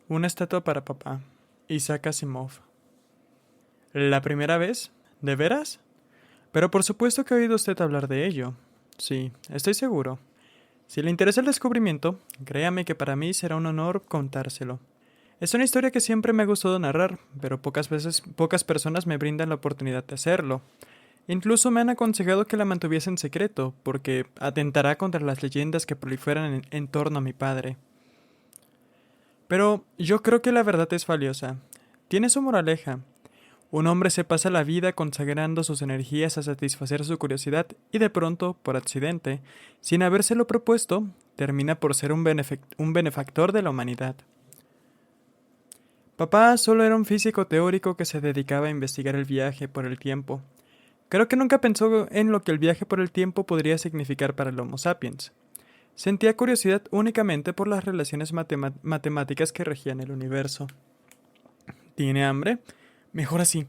Una estatua para papá. Isaac Asimov. ¿La primera vez? ¿De veras? Pero por supuesto que ha oído usted hablar de ello. Sí, estoy seguro. Si le interesa el descubrimiento, créame que para mí será un honor contárselo. Es una historia que siempre me ha gustado narrar, pero pocas personas me brindan la oportunidad de hacerlo. Incluso me han aconsejado que la mantuviese en secreto, porque atentará contra las leyendas que proliferan en torno a mi padre. Pero yo creo que la verdad es valiosa. Tiene su moraleja. Un hombre se pasa la vida consagrando sus energías a satisfacer su curiosidad y de pronto, por accidente, sin habérselo propuesto, termina por ser un benefactor de la humanidad. Papá solo era un físico teórico que se dedicaba a investigar el viaje por el tiempo. Creo que nunca pensó en lo que el viaje por el tiempo podría significar para el Homo sapiens. Sentía curiosidad únicamente por las relaciones matemáticas que regían el universo. ¿Tiene hambre? Mejor así.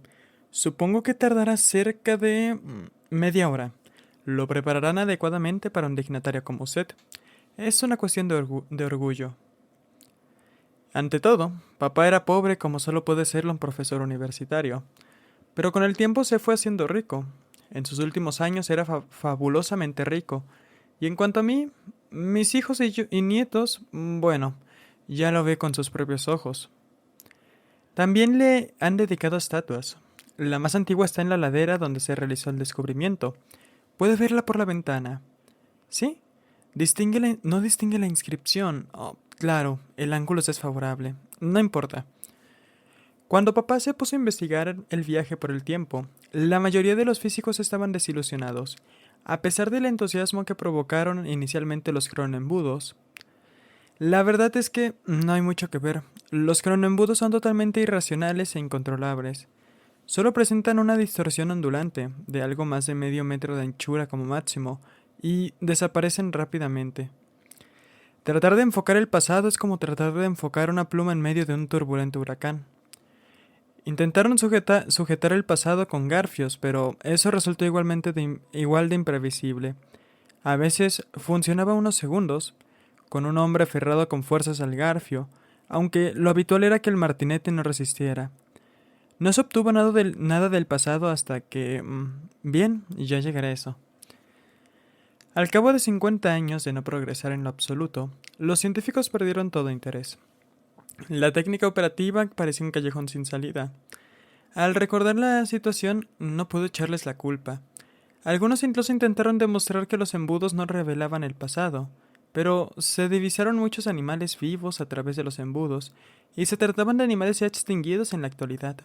Supongo que tardará cerca de media hora. Lo prepararán adecuadamente para un dignatario como usted. Es una cuestión de orgullo. Ante todo, papá era pobre como solo puede serlo un profesor universitario. Pero con el tiempo se fue haciendo rico. En sus últimos años era fabulosamente rico. Y en cuanto a mí, mis hijos y nietos, bueno, ya lo ve con sus propios ojos. También le han dedicado estatuas. La más antigua está en la ladera donde se realizó el descubrimiento. Puede verla por la ventana. ¿Sí? No distingue la inscripción. Oh, claro, el ángulo es desfavorable. No importa. Cuando papá se puso a investigar el viaje por el tiempo, la mayoría de los físicos estaban desilusionados. A pesar del entusiasmo que provocaron inicialmente los cronoembudos, la verdad es que no hay mucho que ver. Los cronoembudos son totalmente irracionales e incontrolables. Solo presentan una distorsión ondulante, de algo más de medio metro de anchura como máximo, y desaparecen rápidamente. Tratar de enfocar el pasado es como tratar de enfocar una pluma en medio de un turbulento huracán. Intentaron sujetar el pasado con garfios, pero eso resultó igual de imprevisible. A veces funcionaba unos segundos, con un hombre aferrado con fuerzas al garfio, aunque lo habitual era que el martinete no resistiera. No se obtuvo nada del pasado hasta que... bien, ya llegaré a eso. Al cabo de 50 años de no progresar en lo absoluto, los científicos perdieron todo interés. La técnica operativa parecía un callejón sin salida. Al recordar la situación, no pude echarles la culpa. Algunos incluso intentaron demostrar que los embudos no revelaban el pasado, pero se divisaron muchos animales vivos a través de los embudos, y se trataban de animales ya extinguidos en la actualidad.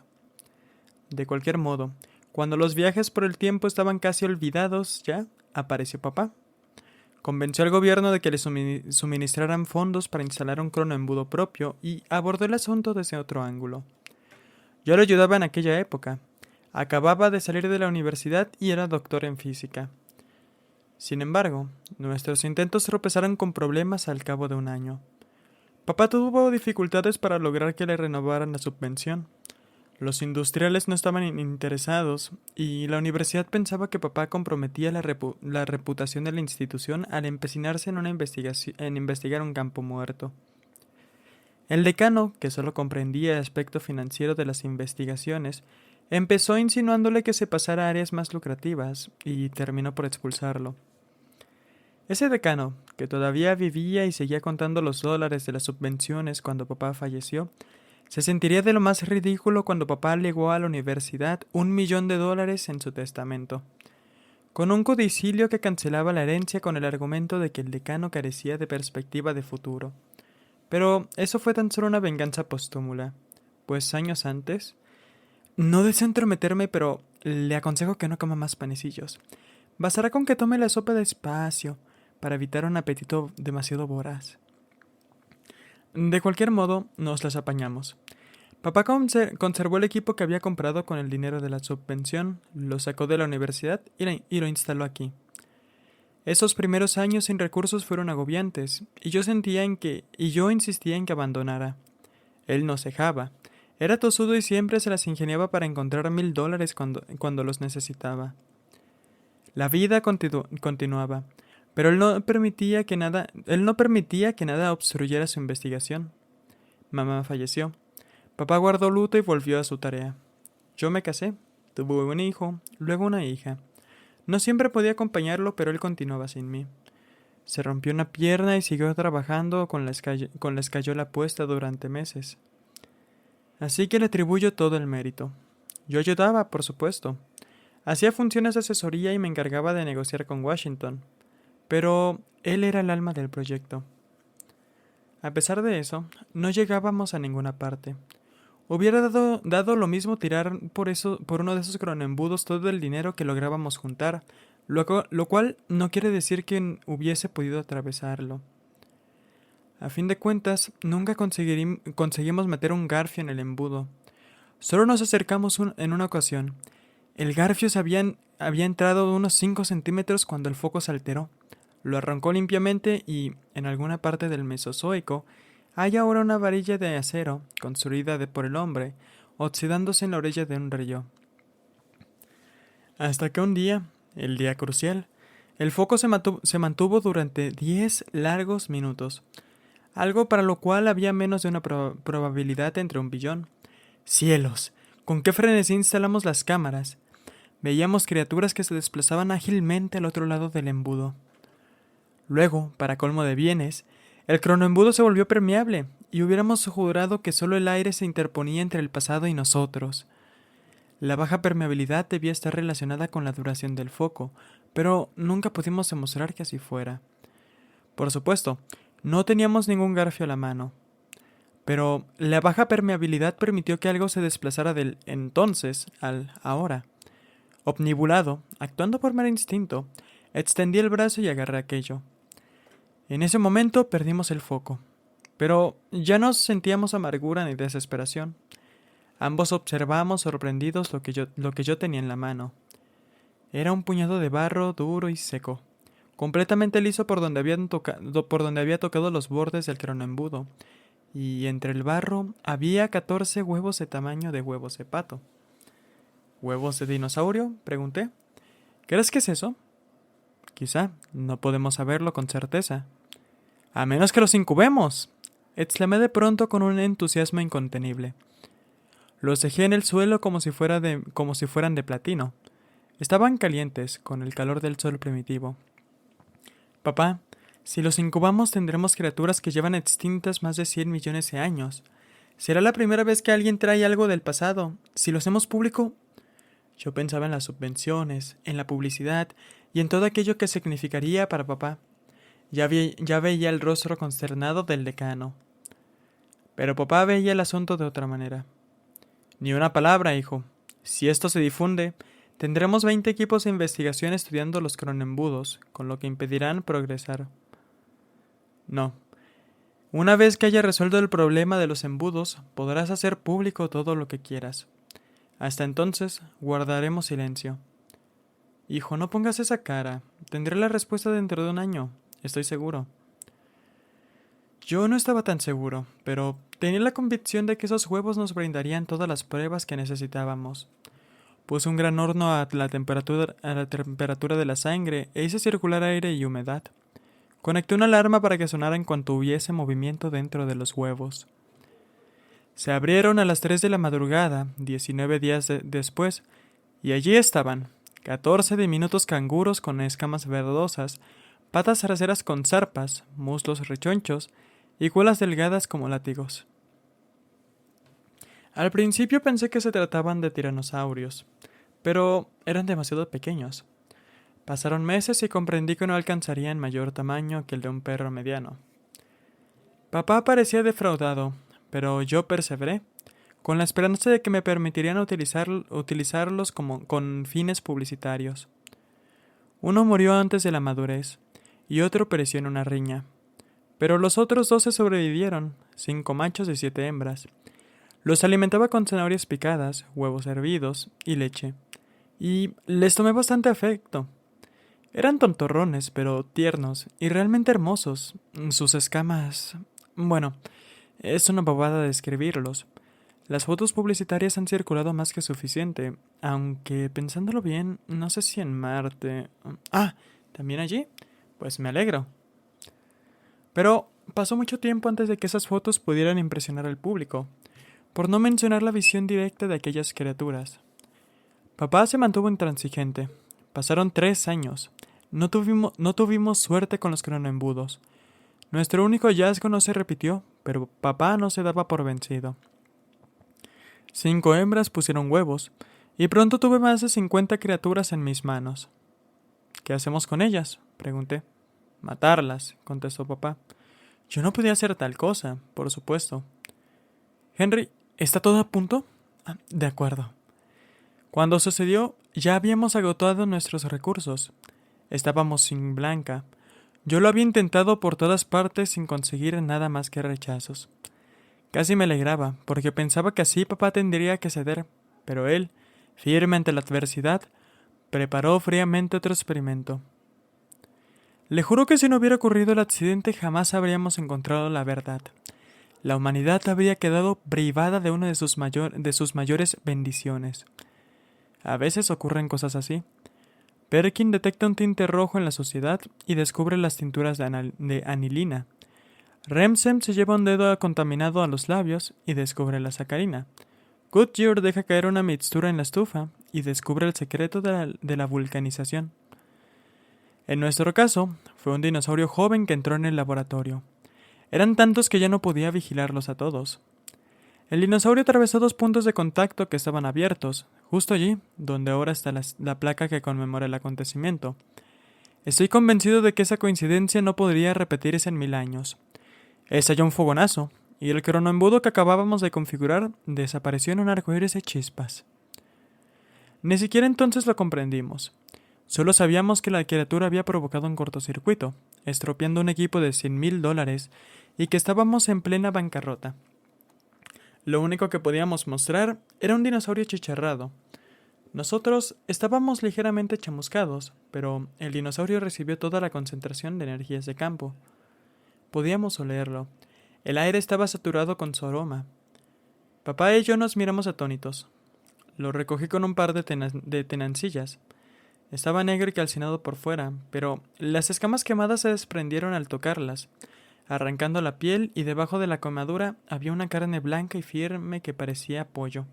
De cualquier modo, cuando los viajes por el tiempo estaban casi olvidados ya, apareció papá. Convenció al gobierno de que le suministraran fondos para instalar un cronoembudo propio y abordó el asunto desde otro ángulo. Yo le ayudaba en aquella época. Acababa de salir de la universidad y era doctor en física. Sin embargo, nuestros intentos tropezaron con problemas al cabo de un año. Papá tuvo dificultades para lograr que le renovaran la subvención. Los industriales no estaban interesados y la universidad pensaba que papá comprometía la reputación de la institución al empecinarse en investigar un campo muerto. El decano, que solo comprendía el aspecto financiero de las investigaciones, empezó insinuándole que se pasara a áreas más lucrativas y terminó por expulsarlo. Ese decano, que todavía vivía y seguía contando los dólares de las subvenciones cuando papá falleció, se sentiría de lo más ridículo cuando papá legó a la universidad $1.000.000 en su testamento, con un codicilio que cancelaba la herencia con el argumento de que el decano carecía de perspectiva de futuro. Pero eso fue tan solo una venganza póstuma, pues años antes... No deseo entrometerme, pero le aconsejo que no coma más panecillos. Bastará con que tome la sopa despacio, para evitar un apetito demasiado voraz. De cualquier modo, nos las apañamos. Papá conservó el equipo que había comprado con el dinero de la subvención, lo sacó de la universidad y lo instaló aquí. Esos primeros años sin recursos fueron agobiantes, y yo insistía en que abandonara. Él no cejaba. Era tosudo y siempre se las ingeniaba para encontrar $1.000 cuando los necesitaba. La vida continuaba, pero él no permitía que nada obstruyera su investigación. Mamá falleció. Papá guardó luto y volvió a su tarea. Yo me casé, tuve un hijo, luego una hija. No siempre podía acompañarlo, pero él continuaba sin mí. Se rompió una pierna y siguió trabajando con la escayola puesta durante meses. Así que le atribuyo todo el mérito. Yo ayudaba, por supuesto. Hacía funciones de asesoría y me encargaba de negociar con Washington. Pero él era el alma del proyecto. A pesar de eso, no llegábamos a ninguna parte. Hubiera dado lo mismo tirar por uno de esos cronoembudos todo el dinero que lográbamos juntar, lo cual no quiere decir que hubiese podido atravesarlo. A fin de cuentas, nunca conseguimos meter un garfio en el embudo. Solo nos acercamos en una ocasión. El garfio había entrado unos 5 centímetros cuando el foco se alteró. Lo arrancó limpiamente y, en alguna parte del Mesozoico, hay ahora una varilla de acero, construida por el hombre, oxidándose en la orilla de un río. Hasta que un día, el día crucial, el foco se mantuvo durante 10 largos minutos, algo para lo cual había menos de una probabilidad entre 1 billón. ¡Cielos! ¿Con qué frenesí instalamos las cámaras? Veíamos criaturas que se desplazaban ágilmente al otro lado del embudo. Luego, para colmo de bienes, el cronoembudo se volvió permeable, y hubiéramos jurado que solo el aire se interponía entre el pasado y nosotros. La baja permeabilidad debía estar relacionada con la duración del foco, pero nunca pudimos demostrar que así fuera. Por supuesto, no teníamos ningún garfio a la mano. Pero la baja permeabilidad permitió que algo se desplazara del entonces al ahora. Obnibulado, actuando por mero instinto, extendí el brazo y agarré aquello. En ese momento perdimos el foco, pero ya no sentíamos amargura ni desesperación. Ambos observamos sorprendidos lo que yo tenía en la mano. Era un puñado de barro duro y seco, completamente liso por donde había tocado los bordes del cronoembudo, y entre el barro había 14 huevos de tamaño de huevos de pato. ¿Huevos de dinosaurio?, pregunté. ¿Crees que es eso? Quizá, no podemos saberlo con certeza. ¡A menos que los incubemos!, exclamé de pronto con un entusiasmo incontenible. Los dejé en el suelo como si fueran de platino. Estaban calientes, con el calor del sol primitivo. Papá, si los incubamos tendremos criaturas que llevan extintas más de 100 millones de años. Será la primera vez que alguien trae algo del pasado. Si lo hacemos público... Yo pensaba en las subvenciones, en la publicidad y en todo aquello que significaría para papá. Ya veía el rostro consternado del decano. Pero papá veía el asunto de otra manera. Ni una palabra, hijo. Si esto se difunde, tendremos 20 equipos de investigación estudiando los cronoembudos, con lo que impedirán progresar. No. Una vez que haya resuelto el problema de los embudos, podrás hacer público todo lo que quieras. Hasta entonces, guardaremos silencio. Hijo, no pongas esa cara. Tendré la respuesta dentro de 1 año. Estoy seguro. Yo no estaba tan seguro, pero tenía la convicción de que esos huevos nos brindarían todas las pruebas que necesitábamos. Puse un gran horno a la temperatura de la sangre e hice circular aire y humedad. Conecté una alarma para que sonara en cuanto hubiese movimiento dentro de los huevos. Se abrieron a las 3 de la madrugada, 19 días después, y allí estaban, 14 diminutos canguros con escamas verdosas, patas traseras con zarpas, muslos rechonchos y colas delgadas como látigos. Al principio pensé que se trataban de tiranosaurios, pero eran demasiado pequeños. Pasaron meses y comprendí que no alcanzarían mayor tamaño que el de un perro mediano. Papá parecía defraudado, pero yo perseveré, con la esperanza de que me permitirían utilizarlos con fines publicitarios. Uno murió antes de la madurez, y otro pereció en una riña. Pero los otros 12 sobrevivieron, 5 machos y 7 hembras. Los alimentaba con zanahorias picadas, huevos hervidos y leche, y les tomé bastante afecto. Eran tontorrones, pero tiernos y realmente hermosos. Sus escamas... Bueno, es una bobada describirlos. Las fotos publicitarias han circulado más que suficiente, aunque pensándolo bien, no sé si en Marte... Ah, ¿también allí? Pues me alegro. Pero, pasó mucho tiempo antes de que esas fotos pudieran impresionar al público, por no mencionar la visión directa de aquellas criaturas. Papá se mantuvo intransigente. Pasaron 3 años. No tuvimos suerte con los cronoembudos. Nuestro único hallazgo no se repitió, pero papá no se daba por vencido. 5 hembras pusieron huevos, y pronto tuve más de 50 criaturas en mis manos. ¿Qué hacemos con ellas?, pregunté. Matarlas, contestó papá. Yo no podía hacer tal cosa, por supuesto. Henry, ¿está todo a punto? De acuerdo. Cuando sucedió, ya habíamos agotado nuestros recursos. Estábamos sin Blanca. Yo lo había intentado por todas partes sin conseguir nada más que rechazos. Casi me alegraba, porque pensaba que así papá tendría que ceder, pero él, firme ante la adversidad, preparó fríamente otro experimento. Le juro que si no hubiera ocurrido el accidente jamás habríamos encontrado la verdad. La humanidad habría quedado privada de una de sus mayores bendiciones. A veces ocurren cosas así. Perkin detecta un tinte rojo en la sociedad y descubre las tinturas de anilina. Remsen se lleva un dedo contaminado a los labios y descubre la sacarina. Goodyear deja caer una mixtura en la estufa y descubre el secreto de la vulcanización. En nuestro caso, fue un dinosaurio joven que entró en el laboratorio. Eran tantos que ya no podía vigilarlos a todos. El dinosaurio atravesó 2 puntos de contacto que estaban abiertos, justo allí, donde ahora está la placa que conmemora el acontecimiento. Estoy convencido de que esa coincidencia no podría repetirse en 1000 años. Estalló un fogonazo, y el cronoembudo que acabábamos de configurar desapareció en un arcoíris de chispas. Ni siquiera entonces lo comprendimos. Solo sabíamos que la criatura había provocado un cortocircuito, estropeando un equipo de $100,000 y que estábamos en plena bancarrota. Lo único que podíamos mostrar era un dinosaurio chicharrado. Nosotros estábamos ligeramente chamuscados, pero el dinosaurio recibió toda la concentración de energías de campo. Podíamos olerlo. El aire estaba saturado con su aroma. Papá y yo nos miramos atónitos. Lo recogí con un par de tenancillas. Estaba negro y calcinado por fuera, pero las escamas quemadas se desprendieron al tocarlas, arrancando la piel, y debajo de la quemadura había una carne blanca y firme que parecía pollo.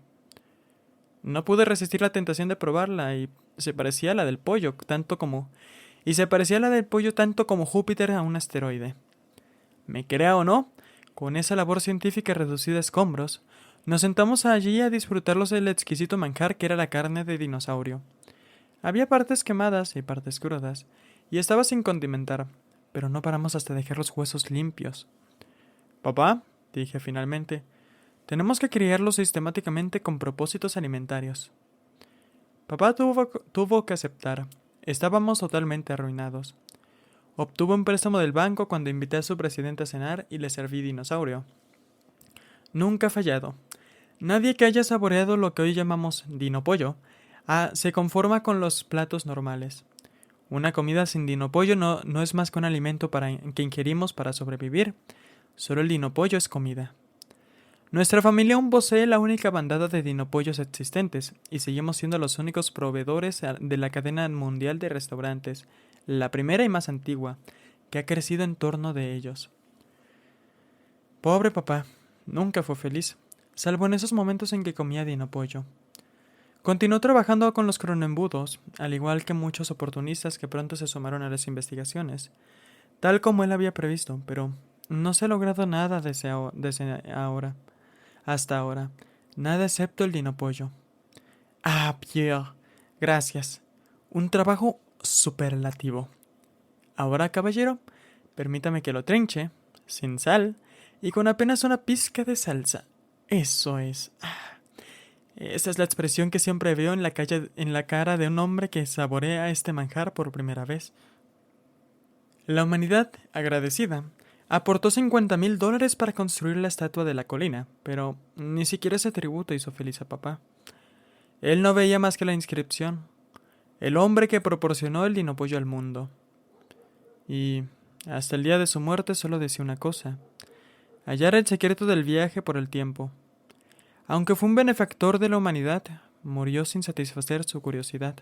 No pude resistir la tentación de probarla, y se parecía a la del pollo tanto como Júpiter a un asteroide. Me crea o no, con esa labor científica reducida a escombros, nos sentamos allí a disfrutarlos del exquisito manjar que era la carne de dinosaurio. Había partes quemadas y partes crudas, y estaba sin condimentar, pero no paramos hasta dejar los huesos limpios. Papá, dije finalmente, tenemos que criarlos sistemáticamente con propósitos alimentarios. Papá tuvo que aceptar. Estábamos totalmente arruinados. Obtuvo un préstamo del banco cuando invité a su presidente a cenar y le serví dinosaurio. Nunca ha fallado. Nadie que haya saboreado lo que hoy llamamos dinopollo se conforma con los platos normales. Una comida sin dinopollo no es más que un alimento que ingerimos para sobrevivir. Solo el dinopollo es comida. Nuestra familia aún posee la única bandada de dinopollos existentes, y seguimos siendo los únicos proveedores de la cadena mundial de restaurantes, la primera y más antigua, que ha crecido en torno de ellos. Pobre papá, nunca fue feliz, salvo en esos momentos en que comía dinopollo. Continuó trabajando con los cronoembudos, al igual que muchos oportunistas que pronto se sumaron a las investigaciones, tal como él había previsto, pero no se ha logrado nada hasta ahora, nada excepto el dinopollo. Ah, Pierre, gracias. Un trabajo superlativo. Ahora, caballero, permítame que lo trinche, sin sal, y con apenas una pizca de salsa. Eso es. Esa es la expresión que siempre veo en la cara de un hombre que saborea este manjar por primera vez. La humanidad, agradecida, aportó $50,000 para construir la estatua de la colina, pero ni siquiera ese tributo hizo feliz a papá. Él no veía más que la inscripción: el hombre que proporcionó el dinopollo al mundo. Y hasta el día de su muerte solo decía una cosa: hallar el secreto del viaje por el tiempo. Aunque fue un benefactor de la humanidad, murió sin satisfacer su curiosidad.